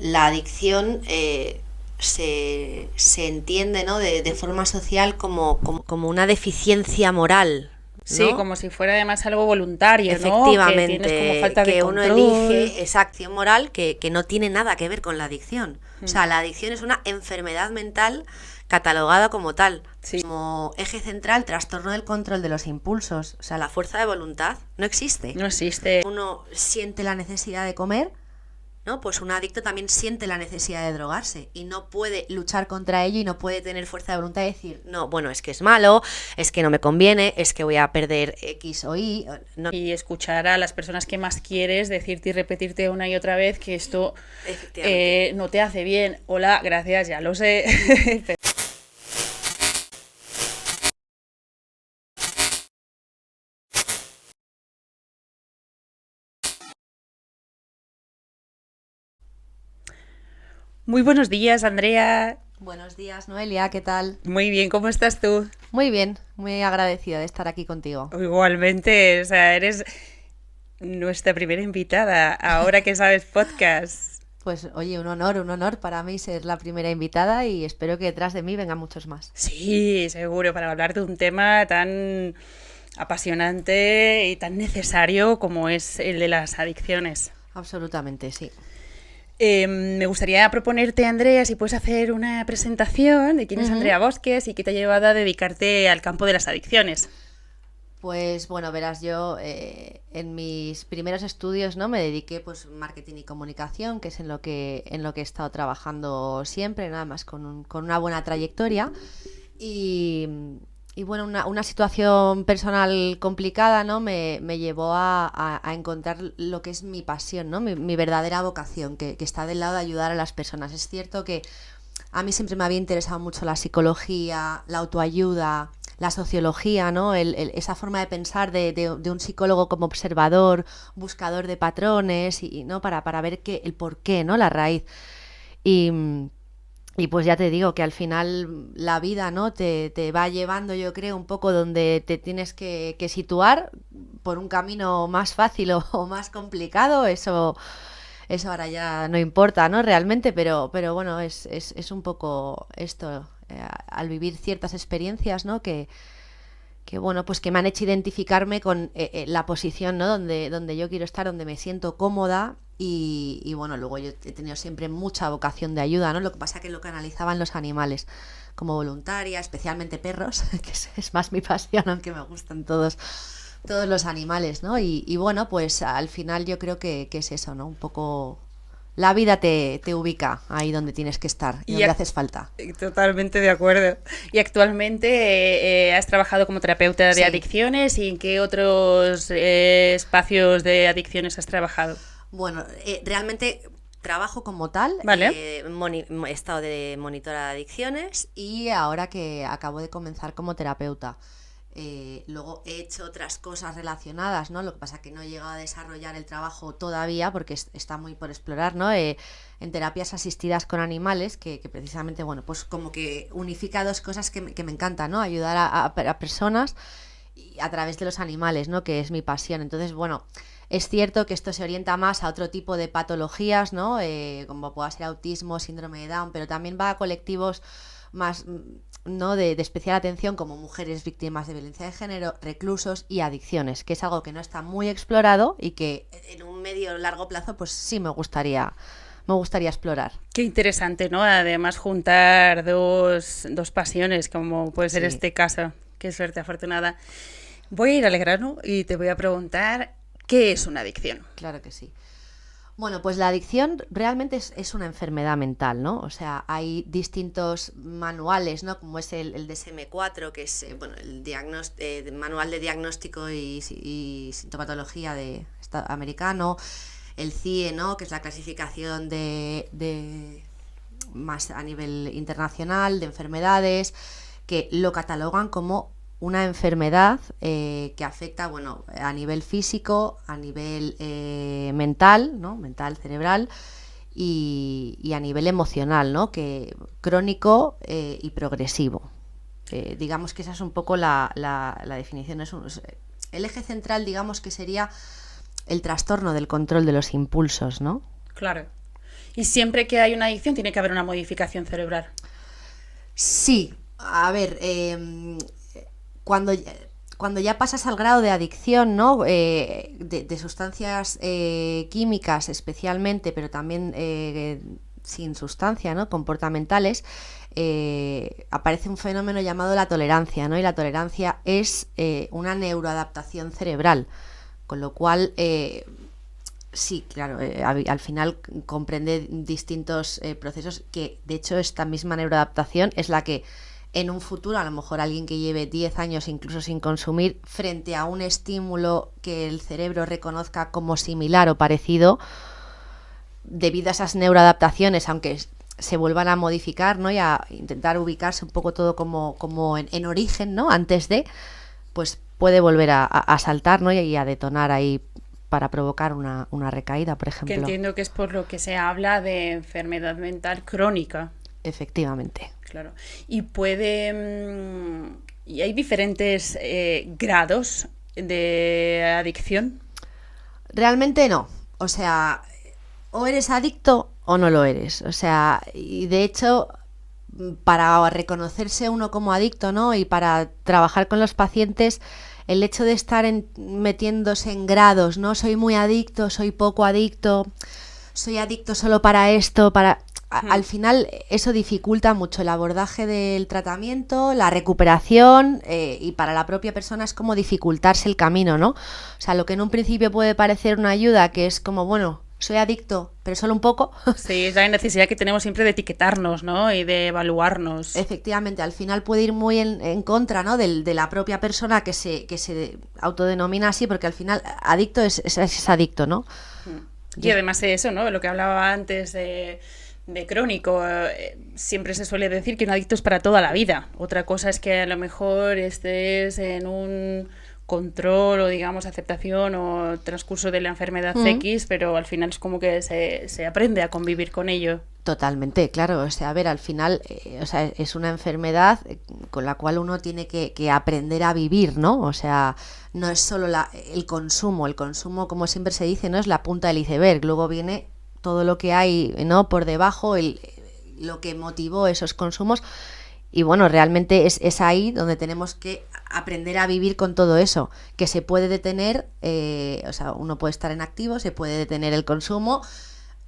la adicción se entiende, ¿no? de forma social como una deficiencia moral, Sí, ¿no? como si fuera además algo voluntario, ¿no? Que tienes como Efectivamente, falta de que uno control. elige esa acción moral que no tiene nada que ver con la adicción. O sea, la adicción es una enfermedad mental catalogada como tal, Sí, como eje central, trastorno del control de los impulsos. O sea, la fuerza de voluntad no existe. no existe. Uno siente la necesidad de comer, ¿no? Pues un adicto también siente la necesidad de drogarse y no puede luchar contra ello y no puede tener fuerza de voluntad de decir, no, bueno, es que es malo, es que no me conviene, es que voy a perder X o Y. No. Y escuchar a las personas que más quieres decirte y repetirte una y otra vez que esto Efectivamente. no te hace bien. Hola, gracias, ya lo sé. Muy buenos días, Andrea. Buenos días, Noelia, ¿qué tal? Muy bien, ¿cómo estás tú? Muy bien, muy agradecida de estar aquí contigo. Igualmente, o sea, eres nuestra primera invitada, ahora que sabes podcast. Pues oye, un honor para mí ser la primera invitada y espero que detrás de mí vengan muchos más. Sí, seguro, para hablar de un tema tan apasionante y tan necesario como es el de las adicciones. Absolutamente, sí. Me gustaría proponerte, Andrea, si puedes hacer una presentación de quién es Ujú. Andrea Bosques y qué te ha llevado a dedicarte al campo de las adicciones. Pues bueno, verás, yo en mis primeros estudios, ¿no? Me dediqué pues marketing y comunicación, que es en lo que he estado trabajando siempre, nada más con una buena trayectoria. Y, y bueno, una situación personal complicada, ¿no? Me llevó a encontrar lo que es mi pasión, ¿no? Mi verdadera vocación, que está del lado de ayudar a las personas. Es cierto que a mí siempre me había interesado mucho la psicología, la autoayuda, la sociología, ¿no? Esa forma de pensar de un psicólogo como observador, buscador de patrones, y ¿no? Para ver el por qué, ¿no? La raíz. Y, y pues ya te digo que al final la vida, ¿no? Te va llevando, yo creo, un poco donde te tienes que situar por un camino más fácil o más complicado. Eso ahora ya no importa, ¿no? Realmente, pero bueno, es un poco esto, al vivir ciertas experiencias, ¿no? Que bueno, pues que me han hecho identificarme con la posición, ¿no? Donde yo quiero estar, donde me siento cómoda y bueno, luego yo he tenido siempre mucha vocación de ayuda, ¿no? Lo que pasa es que lo canalizaban los animales como voluntaria, especialmente perros, que es más mi pasión, aunque me gustan todos los animales, ¿no? Y bueno, pues al final yo creo que es eso, ¿no? Un poco la vida te ubica ahí donde tienes que estar y Y donde haces falta. totalmente de acuerdo. Y actualmente has trabajado como terapeuta de Sí. adicciones y en qué otros espacios de adicciones has trabajado. Bueno, realmente trabajo como tal, Vale. he estado de monitora de adicciones y ahora que acabo de comenzar como terapeuta. Luego he hecho otras cosas relacionadas, ¿no? Lo que pasa es que no he llegado a desarrollar el trabajo todavía porque está muy por explorar, ¿no? En terapias asistidas con animales, que precisamente, bueno, pues como que unifica dos cosas que me encantan, ¿no? Ayudar a personas y a través de los animales, ¿no? Que es mi pasión. Entonces, bueno, es cierto que esto se orienta más a otro tipo de patologías, ¿no? Como pueda ser autismo, síndrome de Down, pero también va a colectivos más, ¿no? De especial atención como mujeres víctimas de violencia de género, reclusos y adicciones, que es algo que no está muy explorado y que en un medio o largo plazo pues sí me gustaría explorar. Qué interesante, ¿no? Además, juntar dos pasiones, como puede ser Sí, este caso. Qué suerte afortunada. Voy a ir al grano y te voy a preguntar, ¿qué es una adicción? claro que sí. Bueno, pues la adicción realmente es una enfermedad mental, ¿no? O sea, hay distintos manuales, ¿no? Como es el DSM-4, que es bueno, el manual de diagnóstico y sintomatología americano, el CIE, ¿no? Que es la clasificación de más a nivel internacional de enfermedades, que lo catalogan como una enfermedad que afecta, bueno, a nivel físico, a nivel mental, ¿no? Mental, cerebral y a nivel emocional, ¿no? Que crónico y progresivo. Digamos que esa es un poco la definición. El eje central, digamos que sería el trastorno del control de los impulsos, ¿no? Claro. Y siempre que hay una adicción tiene que haber una modificación cerebral. Sí, a ver, cuando, cuando ya pasas al grado de adicción, ¿no? De sustancias químicas especialmente, pero también sin sustancia, ¿no? Comportamentales, aparece un fenómeno llamado la tolerancia, ¿no? Y la tolerancia es una neuroadaptación cerebral, con lo cual... sí, claro, al final comprende distintos procesos que, de hecho, esta misma neuroadaptación es la que en un futuro, a lo mejor alguien que lleve 10 años incluso sin consumir, frente a un estímulo que el cerebro reconozca como similar o parecido, debido a esas neuroadaptaciones, aunque se vuelvan a modificar, ¿no? Y a intentar ubicarse un poco todo como en origen, ¿no? Antes de, pues puede volver a saltar, ¿no? Y a detonar ahí para provocar una recaída, por ejemplo. Que entiendo que es por lo que se habla de enfermedad mental crónica. Efectivamente. Claro. Y y hay diferentes grados de adicción. Realmente no. O sea, o eres adicto o no lo eres. O sea, y de hecho, para reconocerse uno como adicto, ¿no? Y para trabajar con los pacientes, el hecho de estar metiéndose en grados, ¿no? Soy muy adicto, soy poco adicto, soy adicto solo para esto, para... Al final eso dificulta mucho el abordaje del tratamiento, la recuperación, y para la propia persona es como dificultarse el camino, ¿no? O sea, lo que en un principio puede parecer una ayuda, que es como, bueno, soy adicto, pero solo un poco. Sí, es la necesidad que tenemos siempre de etiquetarnos, ¿no? Y de evaluarnos. Efectivamente, al final puede ir muy en contra, ¿no? De la propia persona que se autodenomina así, porque al final adicto es adicto, ¿no? Y además eso, ¿no? Lo que hablaba antes de crónico, siempre se suele decir que un adicto es para toda la vida. Otra cosa es que a lo mejor estés en un control o digamos aceptación o transcurso de la enfermedad X, pero al final es como que se aprende a convivir con ello. Totalmente, claro. O sea, a ver, al final, o sea, es una enfermedad con la cual uno tiene que aprender a vivir, ¿no? O sea, no es solo el consumo, como siempre se dice, no es la punta del iceberg, luego viene todo lo que hay, ¿no? Por debajo, lo que motivó esos consumos. Y bueno, realmente es ahí donde tenemos que aprender a vivir con todo eso, que se puede detener, o sea, uno puede estar en activo, se puede detener el consumo,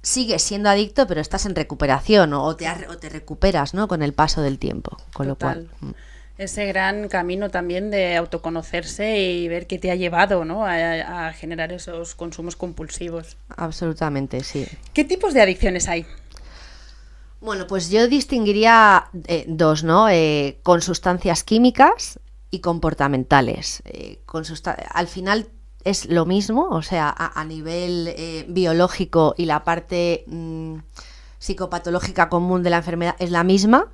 sigues siendo adicto, pero estás en recuperación o te recuperas, ¿no? Con el paso del tiempo, con Total. lo cual... Ese gran camino también de autoconocerse y ver qué te ha llevado, ¿no? a generar esos consumos compulsivos. Absolutamente, sí. ¿Qué tipos de adicciones hay? Bueno, pues yo distinguiría dos, ¿no? Con sustancias químicas y comportamentales. Al final es lo mismo, o sea, a nivel biológico y la parte psicopatológica común de la enfermedad es la misma.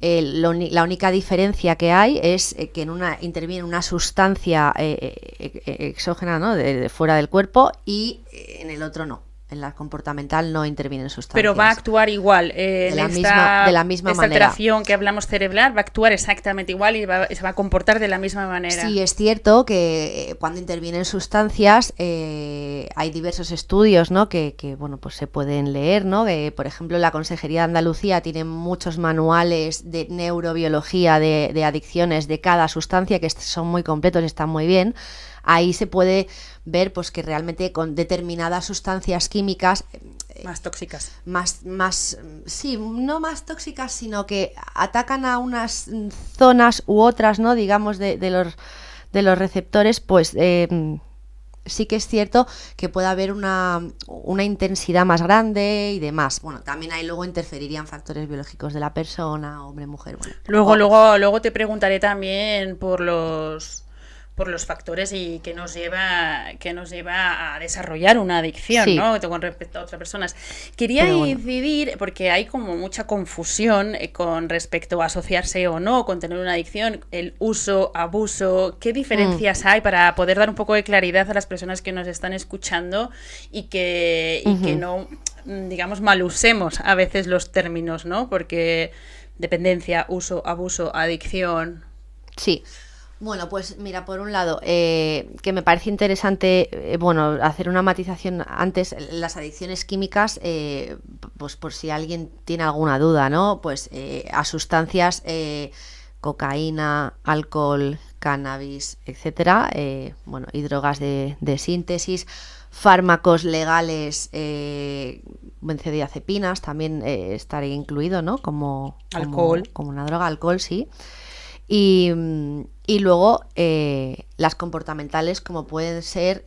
La única diferencia que hay es que en una interviene una sustancia exógena, ¿no? de fuera del cuerpo, y en el otro no. En la comportamental no intervienen sustancias. Pero va a actuar igual. De la misma esta manera. alteración que hablamos cerebral va a actuar exactamente igual y se va a comportar de la misma manera. Sí, es cierto que cuando intervienen sustancias hay diversos estudios, ¿no? que bueno, pues se pueden leer, ¿no? Por ejemplo, la Consejería de Andalucía tiene muchos manuales de neurobiología de adicciones de cada sustancia, que son muy completos y están muy bien. Ahí se puede ver pues que realmente con determinadas sustancias químicas más tóxicas. Sí, no más tóxicas, sino que atacan a unas zonas u otras, ¿no? Digamos, de los receptores, pues sí que es cierto que puede haber una intensidad más grande y demás. Bueno, también ahí luego interferirían factores biológicos de la persona, hombre, mujer. Bueno. Luego te preguntaré también por los factores y que nos lleva a desarrollar una adicción, sí, ¿no? Con respecto a otras personas. Quería incidir, porque hay como mucha confusión con respecto a asociarse o no con tener una adicción, el uso, abuso, ¿qué diferencias hay para poder dar un poco de claridad a las personas que nos están escuchando y que no, digamos, malusemos a veces los términos, ¿no? Porque dependencia, uso, abuso, adicción... Sí. Bueno, pues mira, por un lado, que me parece interesante, bueno, hacer una matización antes, las adicciones químicas, pues por si alguien tiene alguna duda, ¿no? Pues a sustancias, cocaína, alcohol, cannabis, etcétera, bueno, y drogas de síntesis, fármacos legales, benzodiazepinas, también estaría incluido, ¿no? Alcohol. Como una droga, alcohol, sí. Y, y luego las comportamentales, como pueden ser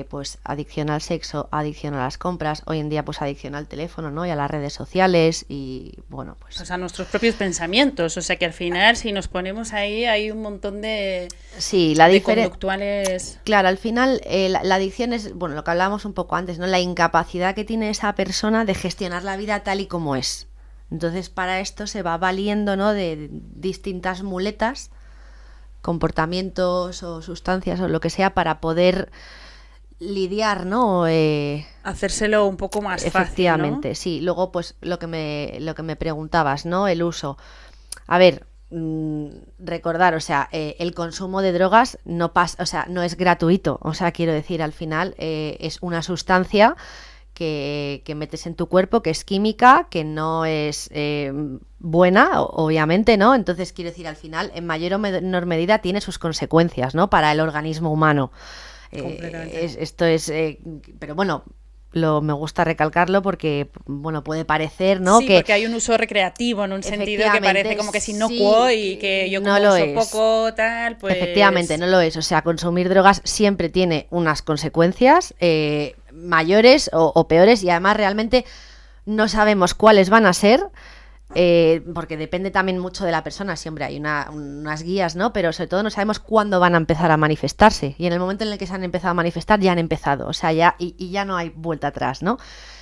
pues adicción al sexo, adicción a las compras, hoy en día pues adicción al teléfono, ¿no? Y a las redes sociales y bueno, pues a nuestros propios pensamientos, o sea que al final si nos ponemos ahí hay un montón de, sí, de conductuales. Claro, al final la adicción es, bueno, lo que hablábamos un poco antes, ¿no? La incapacidad que tiene esa persona de gestionar la vida tal y como es. Entonces, para esto se va valiendo, ¿no? De distintas muletas, comportamientos o sustancias o lo que sea para poder lidiar, ¿no? Hacérselo un poco más efectivamente, fácil, ¿no? sí. Luego, pues lo que me preguntabas, ¿no? El uso. A ver, recordar, o sea, el consumo de drogas no pasa, o sea, no es gratuito. O sea, quiero decir, al final es una sustancia que metes en tu cuerpo, que es química, que no es buena, obviamente, ¿no? Entonces, quiero decir, al final, en mayor o menor medida tiene sus consecuencias, ¿no? Para el organismo humano. Esto es, pero bueno, me gusta recalcarlo porque, bueno, puede parecer, ¿no? Sí, que porque hay un uso recreativo en un sentido que parece como que es inocuo y que yo como no lo uso es. Poco, tal, pues... Efectivamente, no lo es. O sea, consumir drogas siempre tiene unas consecuencias mayores o peores y además realmente no sabemos cuáles van a ser. Porque depende también mucho de la persona, siempre hay unas guías, ¿no? Pero sobre todo no sabemos cuándo van a empezar a manifestarse. Y en el momento en el que se han empezado a manifestar, ya han empezado. O sea, y ya no hay vuelta atrás, ¿no?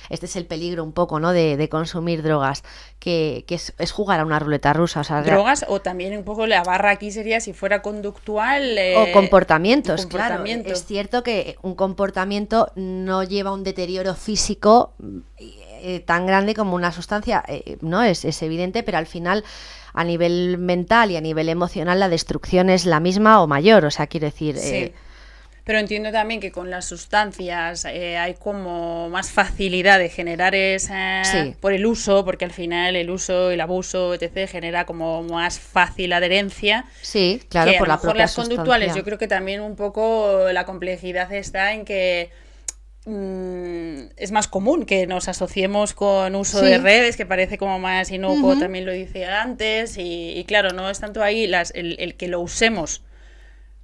Este es el peligro un poco, ¿no? De consumir drogas, que es jugar a una ruleta rusa. O sea, drogas o también un poco la barra aquí sería si fuera conductual. O comportamientos, claro. Es cierto que un comportamiento no lleva un deterioro físico tan grande como una sustancia, no es evidente, pero al final a nivel mental y a nivel emocional la destrucción es la misma o mayor, o sea, quiero decir... Sí. Pero entiendo también que con las sustancias hay como más facilidad de generar esa... Sí. Por el uso, porque al final el uso, el abuso, etc. genera como más fácil adherencia. Sí, claro, que por a lo la mejor propia las conductuales, sustancia. yo creo que también un poco la complejidad está en que es más común que nos asociemos con uso de redes, que parece como más inocuo, también lo dice antes, y claro, no es tanto ahí el que lo usemos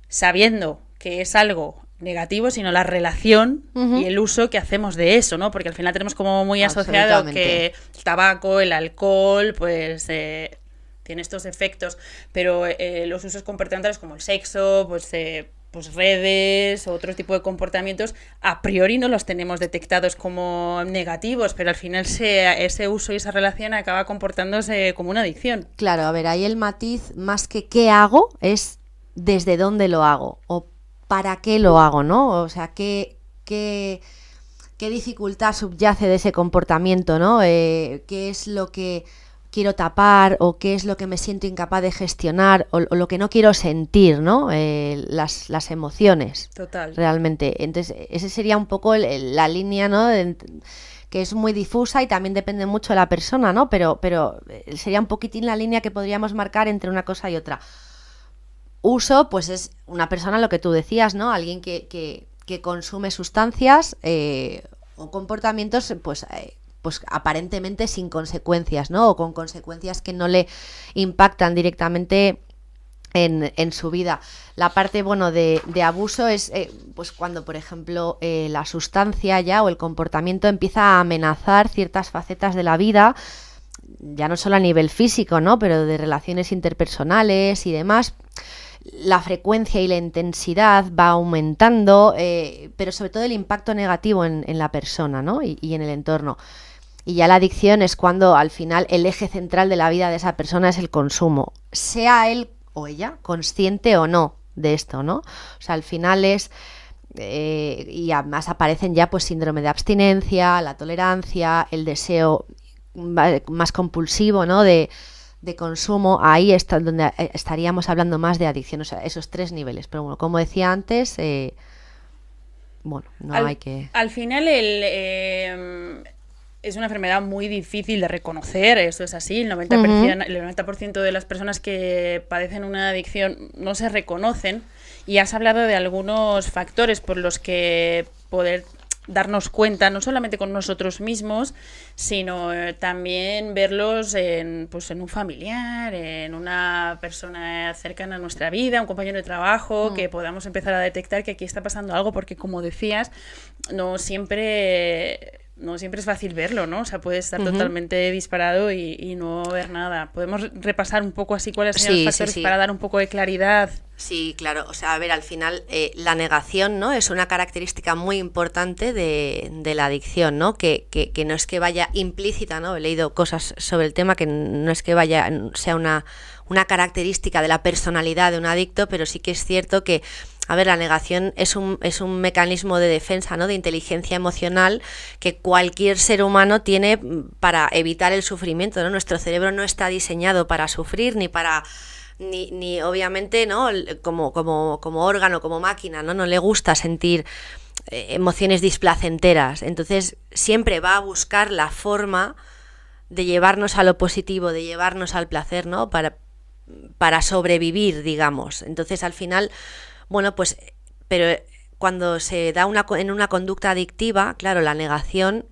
sabiendo que es algo negativo, sino la relación y el uso que hacemos de eso, ¿no? Porque al final tenemos como muy asociado que el tabaco, el alcohol, pues tiene estos efectos, pero los usos comportamentales como el sexo, pues redes o otro tipo de comportamientos, a priori no los tenemos detectados como negativos, pero al final ese uso y esa relación acaba comportándose como una adicción. Claro, a ver, ahí el matiz, más que qué hago, es desde dónde lo hago o para qué lo hago, ¿no? O sea, qué dificultad subyace de ese comportamiento, ¿no? ¿Qué es lo que quiero tapar o qué es lo que me siento incapaz de gestionar o lo que no quiero sentir, ¿no? Las emociones. Total. Realmente. Entonces, ese sería un poco la línea, ¿no? Que es muy difusa y también depende mucho de la persona, ¿no? Pero sería un poquitín la línea que podríamos marcar entre una cosa y otra. Uso, pues es una persona, lo que tú decías, ¿no? Alguien que consume sustancias o comportamientos, pues aparentemente sin consecuencias, ¿no? O con consecuencias que no le impactan directamente en su vida. La parte, bueno, de abuso es pues cuando, por ejemplo, la sustancia ya o el comportamiento empieza a amenazar ciertas facetas de la vida, ya no solo a nivel físico, ¿no? Pero de relaciones interpersonales y demás. La frecuencia y la intensidad va aumentando, pero sobre todo el impacto negativo en la persona, ¿no? y en el entorno. Y ya la adicción es cuando al final el eje central de la vida de esa persona es el consumo, sea él o ella consciente o no de esto, ¿no? O sea, al final es... y además aparecen ya pues síndrome de abstinencia, la tolerancia, el deseo más compulsivo, ¿no? De de consumo, ahí está donde estaríamos hablando más de adicción, o sea, esos 3 niveles. Pero bueno, como decía antes, bueno, hay que... Al final es una enfermedad muy difícil de reconocer, esto es así, el 90% de las personas que padecen una adicción no se reconocen, y has hablado de algunos factores por los que poder darnos cuenta, no solamente con nosotros mismos, sino también verlos pues en un familiar, en una persona cercana a nuestra vida, un compañero de trabajo, que podamos empezar a detectar que aquí está pasando algo, porque como decías, no siempre es fácil verlo, ¿no? O sea, puede estar totalmente disparado y no ver nada. ¿Podemos repasar un poco así cuáles son los factores para dar un poco de claridad? Sí, claro. O sea, a ver, al final la negación, ¿no? Es una característica muy importante de la adicción, ¿no? Que no es que vaya implícita, ¿no? He leído cosas sobre el tema, que no es que sea una característica de la personalidad de un adicto, pero sí que es cierto que, a ver, la negación es un mecanismo de defensa, ¿no? De inteligencia emocional que cualquier ser humano tiene para evitar el sufrimiento, ¿no? Nuestro cerebro no está diseñado para sufrir ni obviamente, ¿no? Como órgano, como máquina, ¿no? No le gusta sentir emociones displacenteras. Entonces siempre va a buscar la forma de llevarnos a lo positivo, de llevarnos al placer, ¿no? Para sobrevivir, digamos. Entonces al final, bueno, pues, pero cuando se da en una conducta adictiva, claro, la negación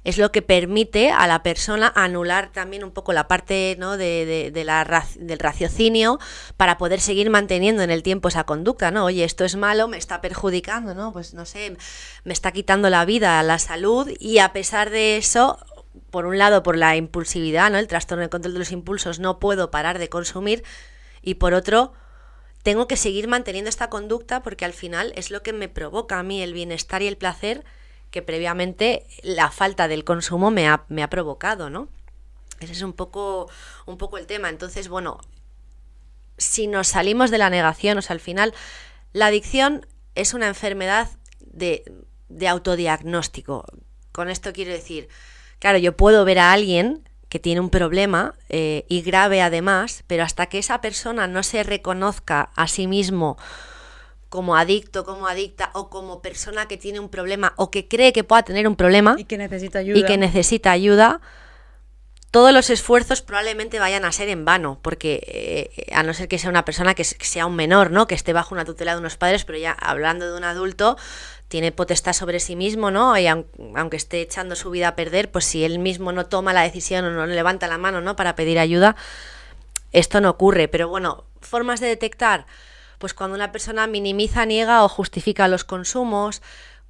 es lo que permite a la persona anular también un poco la parte, ¿no? del raciocinio, para poder seguir manteniendo en el tiempo esa conducta, ¿no? Oye, esto es malo, me está perjudicando, ¿no? Pues no sé, me está quitando la vida, la salud, y a pesar de eso, por un lado, por la impulsividad, ¿no? El trastorno de control de los impulsos, no puedo parar de consumir, y por otro, tengo que seguir manteniendo esta conducta porque al final es lo que me provoca a mí el bienestar y el placer que previamente la falta del consumo me ha provocado, ¿no? Ese es un poco el tema. Entonces, bueno, si nos salimos de la negación, o sea, al final, la adicción es una enfermedad de autodiagnóstico. Con esto quiero decir, claro, yo puedo ver a alguien que tiene un problema y grave además, pero hasta que esa persona no se reconozca a sí mismo como adicto, como adicta, o como persona que tiene un problema o que cree que pueda tener un problema y que necesita ayuda, todos los esfuerzos probablemente vayan a ser en vano, porque a no ser que sea una persona que sea un menor, ¿no? Que esté bajo una tutela de unos padres, pero ya hablando de un adulto, tiene potestad sobre sí mismo, ¿no? Y aunque esté echando su vida a perder, pues si él mismo no toma la decisión o no levanta la mano, ¿no? Para pedir ayuda, esto no ocurre. Pero bueno, formas de detectar, pues cuando una persona minimiza, niega o justifica los consumos,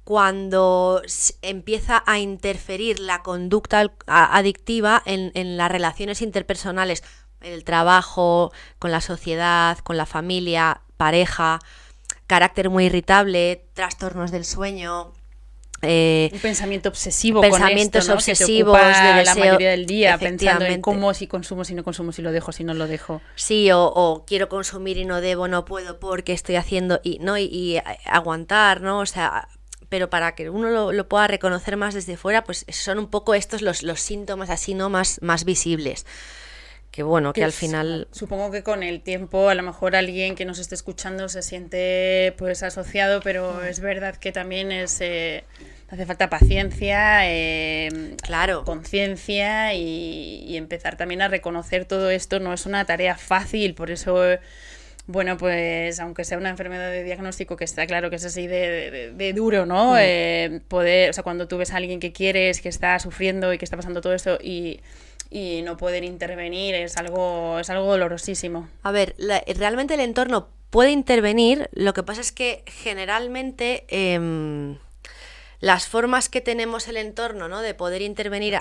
cuando empieza a interferir la conducta adictiva en las relaciones interpersonales, en el trabajo, con la sociedad, con la familia, pareja, carácter muy irritable, trastornos del sueño, un pensamiento obsesivo, pensamientos con esto, ¿no? obsesivos que te ocupa de deseo, la mayoría del día, pensando en cómo, si consumo, si no consumo, si lo dejo, si no lo dejo. Sí, o quiero consumir y no debo, no puedo porque estoy haciendo, y aguantar, ¿no? O sea, pero para que uno lo pueda reconocer más desde fuera, pues son un poco estos los síntomas así, ¿no? Más visibles. Que bueno, que al final... Supongo que con el tiempo a lo mejor alguien que nos esté escuchando se siente pues asociado, pero es verdad que también hace falta paciencia, claro, conciencia y empezar también a reconocer todo esto. No es una tarea fácil, por eso... Bueno, pues aunque sea una enfermedad de diagnóstico, que está claro que es así de duro, ¿no? O sea, cuando tú ves a alguien que quieres, que está sufriendo y que está pasando todo esto y no poder intervenir, es algo dolorosísimo. A ver, realmente el entorno puede intervenir, lo que pasa es que generalmente las formas que tenemos el entorno, ¿no? De poder intervenir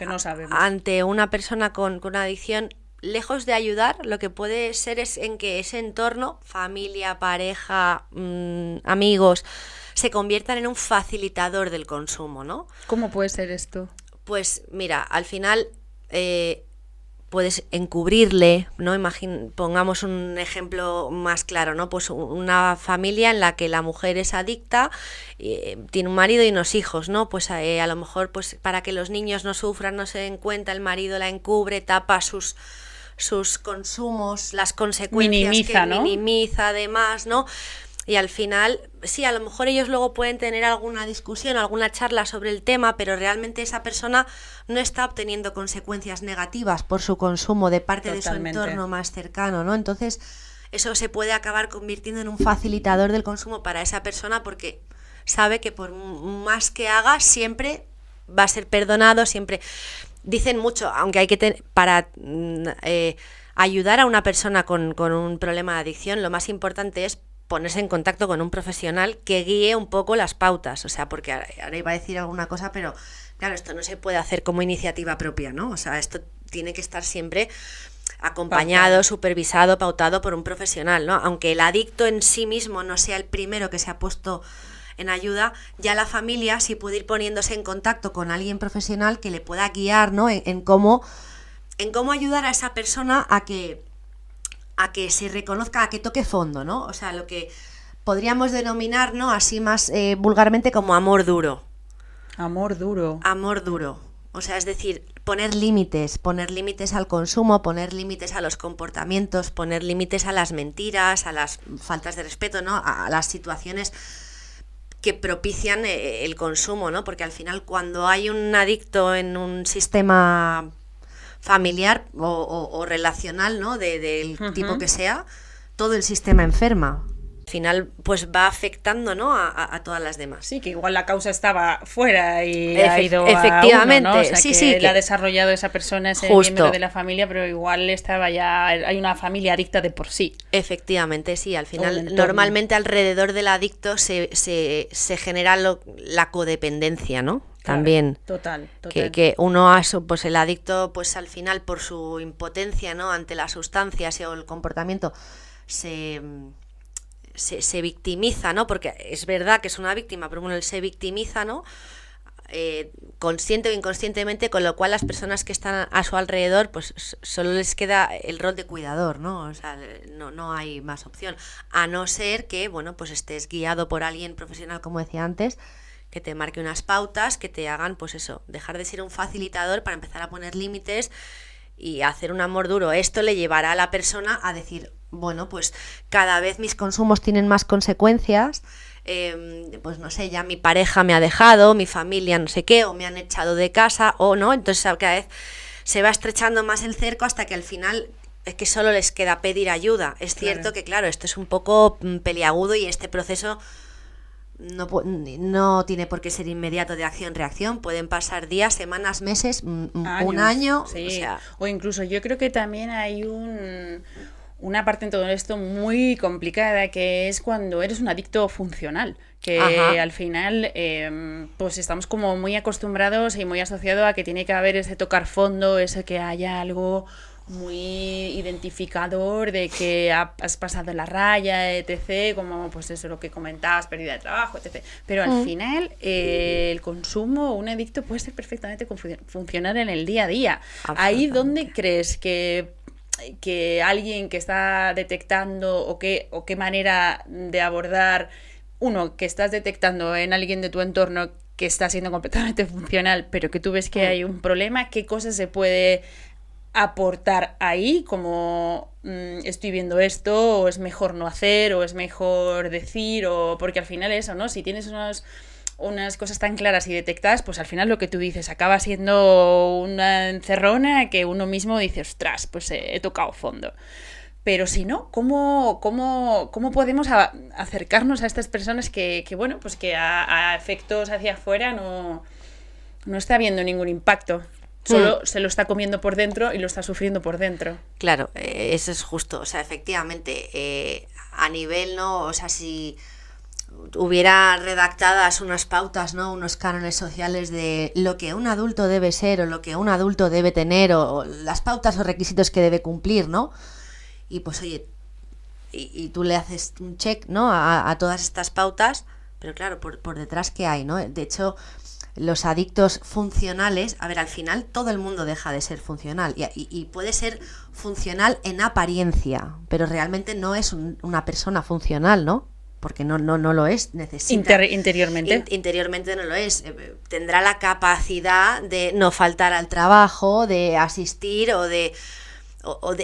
ante una persona con una adicción, lejos de ayudar, lo que puede ser es en que ese entorno, familia, pareja, amigos, se conviertan en un facilitador del consumo, ¿no? ¿Cómo puede ser esto? Pues mira, al final puedes encubrirle, ¿no? Pongamos un ejemplo más claro, ¿no? Pues una familia en la que la mujer es adicta, tiene un marido y unos hijos, ¿no? Pues a lo mejor, pues para que los niños no sufran, no se den cuenta, el marido la encubre, tapa sus consumos, las consecuencias minimiza además, ¿no? Y al final, sí, a lo mejor ellos luego pueden tener alguna discusión, alguna charla sobre el tema, pero realmente esa persona no está obteniendo consecuencias negativas por su consumo de parte de su entorno más cercano, ¿no? Entonces, eso se puede acabar convirtiendo en un facilitador del consumo para esa persona porque sabe que por más que haga, siempre va a ser perdonado, siempre... Dicen mucho, aunque hay que para ayudar a una persona con un problema de adicción, lo más importante es ponerse en contacto con un profesional que guíe un poco las pautas, o sea, porque ahora iba a decir alguna cosa, pero claro, esto no se puede hacer como iniciativa propia, ¿no? O sea, esto tiene que estar siempre acompañado, supervisado, pautado por un profesional, ¿no? Aunque el adicto en sí mismo no sea el primero que se ha puesto en ayuda, ya la familia sí puede ir poniéndose en contacto con alguien profesional que le pueda guiar, ¿no? En cómo ayudar a esa persona a que se reconozca, a que toque fondo, ¿no? O sea, lo que podríamos denominar, ¿no? Así más vulgarmente como amor duro. Amor duro. Amor duro. O sea, es decir, poner límites al consumo, poner límites a los comportamientos, poner límites a las mentiras, a las faltas de respeto, ¿no? A las situaciones que propician el consumo, ¿no? Porque al final cuando hay un adicto en un sistema familiar o relacional, ¿no? Del tipo que sea, todo el sistema enferma. Al final, pues va afectando, ¿no? a todas las demás. Sí, que igual la causa estaba fuera y ha ido efectivamente, a uno, ¿no? O sea, sí, que la ha desarrollado esa persona, ese miembro de la familia, pero igual estaba ya, hay una familia adicta de por sí. Efectivamente, sí. Al final, normalmente alrededor del adicto se genera la codependencia, ¿no? Claro, también total. Que uno pues el adicto pues al final por su impotencia, ¿no? Ante las sustancias o el comportamiento se victimiza, ¿no? Porque es verdad que es una víctima, pero bueno, él se victimiza, ¿no? Consciente o inconscientemente, con lo cual las personas que están a su alrededor pues solo les queda el rol de cuidador, ¿no? O sea, no hay más opción, a no ser que, bueno, pues estés guiado por alguien profesional, como decía antes, que te marque unas pautas que te hagan, pues eso, dejar de ser un facilitador para empezar a poner límites y hacer un amor duro. Esto le llevará a la persona a decir, bueno, pues cada vez mis consumos tienen más consecuencias, pues no sé, ya mi pareja me ha dejado, mi familia no sé qué, o me han echado de casa, o no, entonces cada vez se va estrechando más el cerco hasta que al final es que solo les queda pedir ayuda. Es cierto que, claro, esto es un poco peliagudo y este proceso no tiene por qué ser inmediato de acción-reacción, pueden pasar días, semanas, meses, años, un año, sí. O incluso yo creo que también hay una parte en todo esto muy complicada, que es cuando eres un adicto funcional, que al final pues estamos como muy acostumbrados y muy asociados a que tiene que haber ese tocar fondo, ese que haya algo muy identificador de que has pasado la raya, etc., como pues eso, lo que comentabas, pérdida de trabajo, etc. Pero al final el consumo, un adicto puede ser perfectamente funcional en el día a día. Ahí donde crees que alguien que está detectando o qué manera de abordar, uno, que estás detectando en alguien de tu entorno que está siendo completamente funcional, pero que tú ves que hay un problema, qué cosas se puede aportar ahí, como estoy viendo esto, o es mejor no hacer, o es mejor decir, o porque al final eso, ¿no? Si tienes unas cosas tan claras y detectadas, pues al final lo que tú dices acaba siendo una encerrona que uno mismo dice, ostras, pues he tocado fondo. Pero si no, ¿cómo podemos acercarnos a estas personas que bueno, pues que a efectos hacia afuera no está habiendo ningún impacto? Solo se lo está comiendo por dentro y lo está sufriendo por dentro. Claro, eso es justo. O sea, efectivamente, a nivel, ¿no? O sea, si hubiera redactadas unas pautas, ¿no? Unos cánones sociales de lo que un adulto debe ser o lo que un adulto debe tener o las pautas o requisitos que debe cumplir, ¿no? Y pues oye, y tú le haces un check, ¿no? A todas estas pautas, pero claro, por detrás, ¿qué hay, no? De hecho, los adictos funcionales, a ver, al final todo el mundo deja de ser funcional y puede ser funcional en apariencia, pero realmente no es una persona funcional, ¿no? Porque no lo es, necesita. Interiormente. Interiormente no lo es. Tendrá la capacidad de no faltar al trabajo, de asistir o de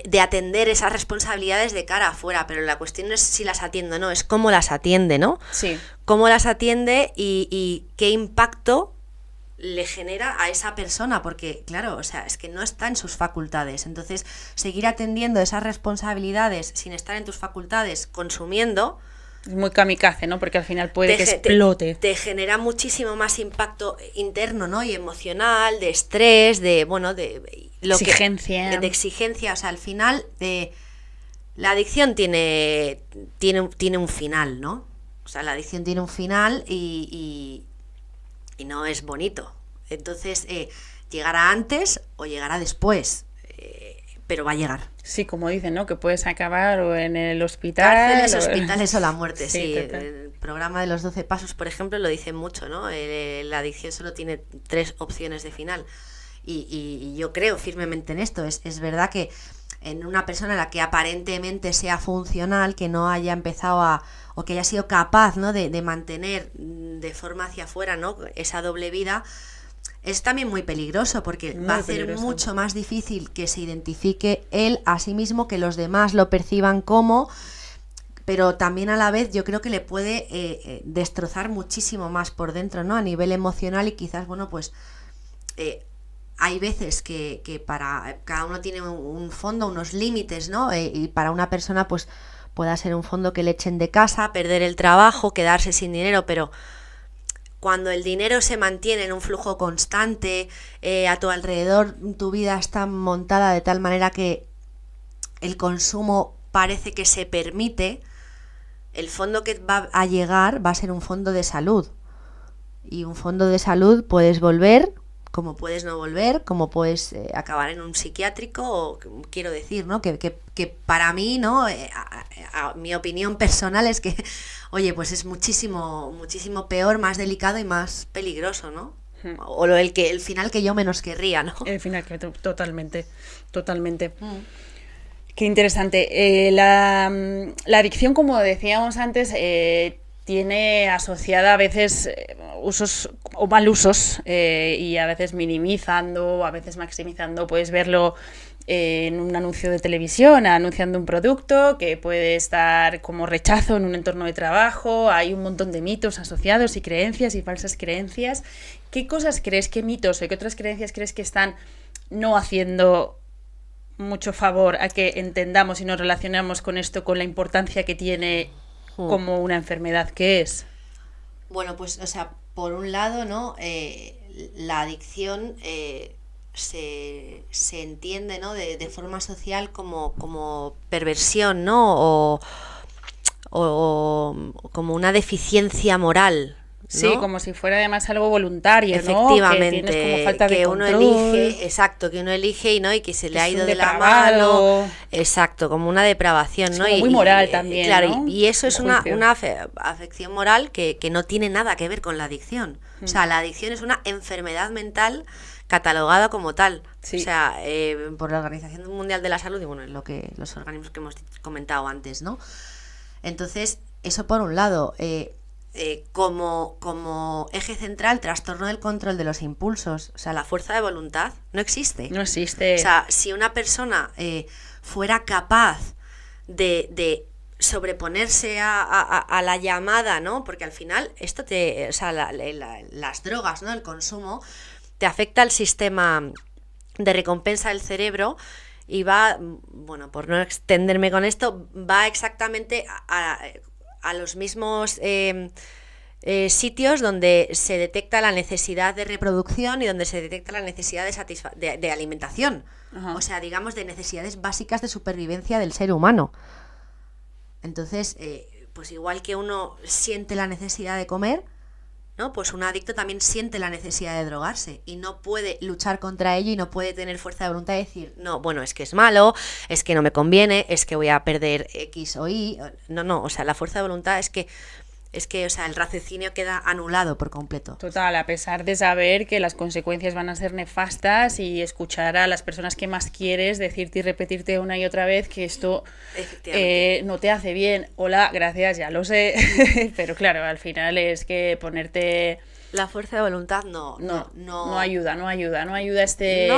de atender esas responsabilidades de cara afuera, pero la cuestión no es si las atiende o no, es cómo las atiende, ¿no? Sí. Cómo las atiende y qué impacto le genera a esa persona, porque claro, o sea, es que no está en sus facultades. Entonces, seguir atendiendo esas responsabilidades sin estar en tus facultades, consumiendo, es muy kamikaze, ¿no? Porque al final puede que explote. Te genera muchísimo más impacto interno, ¿no? Y emocional, de estrés, de, bueno, de lo exigencia. De exigencia. O sea, al final, la adicción tiene un final, ¿no? O sea, la adicción tiene un final y no es bonito. Entonces, llegará antes o llegará después, pero va a llegar. Sí, como dicen, ¿no? Que puedes acabar o en el hospital. Cárceles, hospitales o la muerte, sí. Total. El programa de los 12 pasos, por ejemplo, lo dice mucho, ¿no? La adicción solo tiene 3 opciones de final. Y yo creo firmemente en esto. Es verdad que en una persona a la que aparentemente sea funcional, que no haya empezado o que haya sido capaz, ¿no? de mantener de forma hacia afuera, ¿no? Esa doble vida, es también muy peligroso, porque va a hacer mucho más difícil que se identifique él a sí mismo, que los demás lo perciban como, pero también a la vez yo creo que le puede destrozar muchísimo más por dentro, ¿no? A nivel emocional, y quizás, bueno, pues hay veces que para cada uno tiene un fondo, unos límites, ¿no? Y para una persona pues pueda ser un fondo que le echen de casa, perder el trabajo, quedarse sin dinero, pero cuando el dinero se mantiene en un flujo constante, a tu alrededor tu vida está montada de tal manera que el consumo parece que se permite, el fondo que va a llegar va a ser un fondo de salud. Y un fondo de salud puedes volver, como puedes no volver, como puedes acabar en un psiquiátrico, o quiero decir, ¿no? Que para mí, ¿no? Mi opinión personal es que, oye, pues es muchísimo, muchísimo peor, más delicado y más peligroso, ¿no? O el final que yo menos querría, ¿no? El final que totalmente. Qué interesante. La adicción, como decíamos antes, tiene asociada a veces usos o mal usos, y a veces minimizando, a veces maximizando. Puedes verlo en un anuncio de televisión, anunciando un producto que puede estar como rechazo en un entorno de trabajo. Hay un montón de mitos asociados y creencias y falsas creencias. ¿Qué cosas crees, qué mitos o qué otras creencias crees que están no haciendo mucho favor a que entendamos y nos relacionamos con esto, con la importancia que tiene como una enfermedad que es? Bueno, pues, o sea, por un lado, ¿no? La adicción se entiende, ¿no? De forma social como perversión, ¿no? O como una deficiencia moral, ¿no? Sí, como si fuera además algo voluntario, efectivamente, ¿no? Que tienes como falta de control. Uno elige, exacto, que uno elige y que se le ha ido de la mano, exacto, como una depravación, es ¿no? Como muy moral también, claro, ¿no? y eso es una afección moral que no tiene nada que ver con la adicción. O sea, la adicción es una enfermedad mental catalogada como tal. Sí. O sea, por la Organización Mundial de la Salud y bueno, los organismos que hemos comentado antes, ¿no? Entonces, eso por un lado. Como eje central, trastorno del control de los impulsos. O sea, la fuerza de voluntad no existe. No existe. O sea, si una persona fuera capaz de sobreponerse a la llamada, ¿no? Porque al final esto o sea, las drogas, ¿no? El consumo te afecta al sistema de recompensa del cerebro y va, bueno, por no extenderme con esto, va exactamente a los mismos sitios donde se detecta la necesidad de reproducción y donde se detecta la necesidad de alimentación. Ajá. O sea, digamos, de necesidades básicas de supervivencia del ser humano. Entonces, pues igual que uno siente la necesidad de comer, ¿no? Pues un adicto también siente la necesidad de drogarse y no puede luchar contra ello y no puede tener fuerza de voluntad de decir, no, bueno, es que es malo, es que no me conviene, es que voy a perder X o Y. No, o sea, la fuerza de voluntad es que, o sea, el raciocinio queda anulado por completo. Total, a pesar de saber que las consecuencias van a ser nefastas y escuchar a las personas que más quieres decirte y repetirte una y otra vez que esto no te hace bien. Hola, gracias, ya lo sé. Pero claro, al final es que ponerte La fuerza de voluntad no ayuda.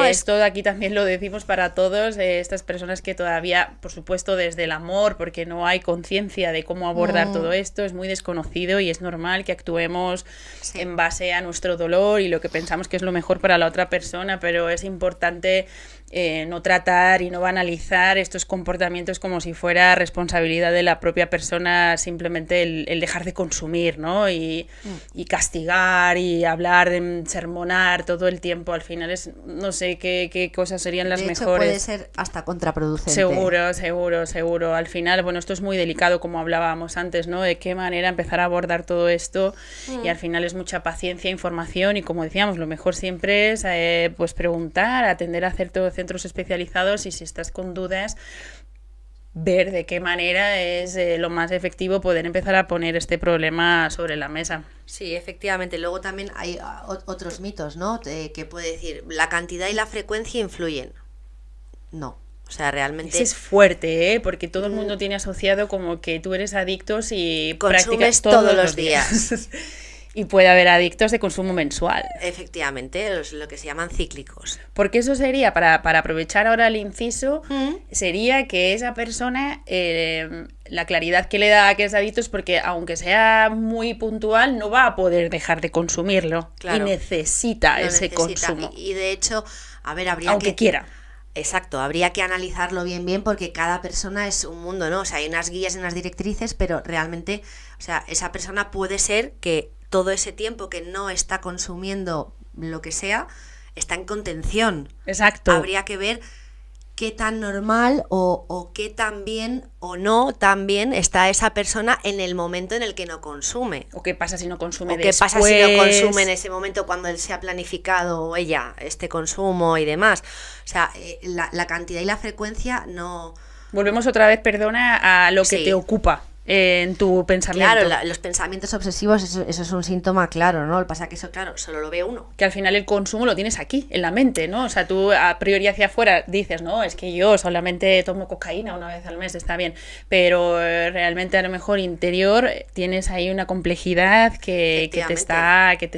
Esto aquí también lo decimos para todos, estas personas que todavía, por supuesto, desde el amor, porque no hay conciencia de cómo abordar todo esto, es muy desconocido y es normal que actuemos en base a nuestro dolor y lo que pensamos que es lo mejor para la otra persona, pero es importante no tratar y no banalizar estos comportamientos como si fuera responsabilidad de la propia persona, simplemente el dejar de consumir, ¿no? Y castigar y hablar, sermonar todo el tiempo. Al final no sé qué cosas serían las mejores. Puede ser hasta contraproducente. Seguro. Al final, bueno, esto es muy delicado, como hablábamos antes, ¿no? De qué manera empezar a abordar todo esto, y al final es mucha paciencia, información, y como decíamos, lo mejor siempre es pues preguntar, atender a ciertos centros especializados, y si estás con dudas, ver de qué manera es lo más efectivo poder empezar a poner este problema sobre la mesa. Sí, efectivamente. Luego también hay otros mitos, ¿no? Que puede decir, la cantidad y la frecuencia influyen. No. O sea, realmente... Ese es fuerte, ¿eh? Porque todo el mundo tiene asociado como que tú eres adicto y practicas todos los días. Y puede haber adictos de consumo mensual. Efectivamente, lo que se llaman cíclicos. Porque eso sería, para aprovechar ahora el inciso, sería que esa persona, la claridad que le da a que es adicto es porque, aunque sea muy puntual, no va a poder dejar de consumirlo. Claro. Y necesita ese consumo. Y de hecho, a ver, habría aunque quiera. Exacto, habría que analizarlo bien porque cada persona es un mundo, ¿no? O sea, hay unas guías y unas directrices, pero realmente, o sea, esa persona puede ser que todo ese tiempo que no está consumiendo lo que sea, está en contención. Exacto. Habría que ver qué tan normal o qué tan bien o no tan bien está esa persona en el momento en el que no consume. O qué pasa si no consume o después. Qué pasa si no consume en ese momento cuando él se ha planificado, o ella, este consumo y demás. O sea, la cantidad y la frecuencia no... Volvemos otra vez, perdona, a lo que te ocupa en tu pensamiento. Claro, los pensamientos obsesivos, eso es un síntoma claro, ¿no? Lo que pasa es que eso, claro, solo lo ve uno. Que al final el consumo lo tienes aquí, en la mente, ¿no? O sea, tú a priori hacia afuera dices, no, es que yo solamente tomo cocaína una vez al mes, está bien, pero realmente a lo mejor interior tienes ahí una complejidad que te